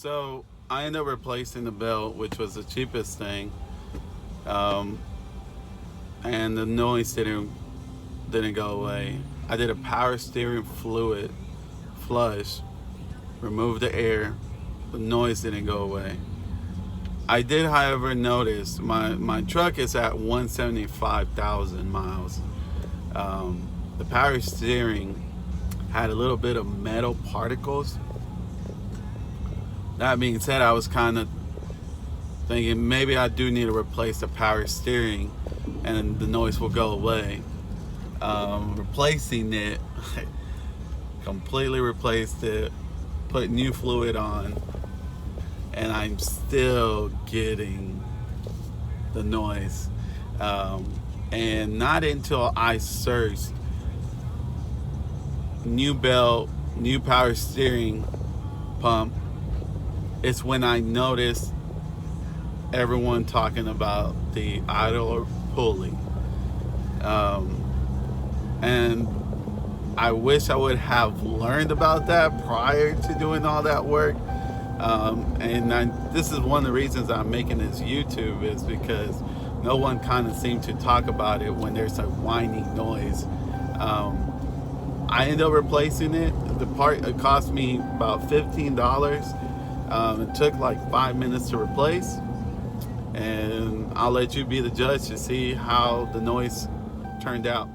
So I ended up replacing the belt, which was the cheapest thing, um, and the noise didn't go away. I did a power steering fluid flush, removed the air, the noise didn't go away. I did, however, notice my truck is at 175,000 miles. The power steering had a little bit of metal particles. That being said, I was kind of thinking maybe I do need to replace the power steering and the noise will go away. Replacing it, completely replaced it, put new fluid on, and I'm still getting the noise. And not until I searched new belt, new power steering pump, it's when I noticed everyone talking about the idler pulley. And I wish I would have learned about that prior to doing all that work. This is one of the reasons I'm making this YouTube, is because no one kind of seemed to talk about it when there's a whining noise. I ended up replacing it. The part, it cost me about $15. It took like 5 minutes to replace, and I'll let you be the judge to see how the noise turned out.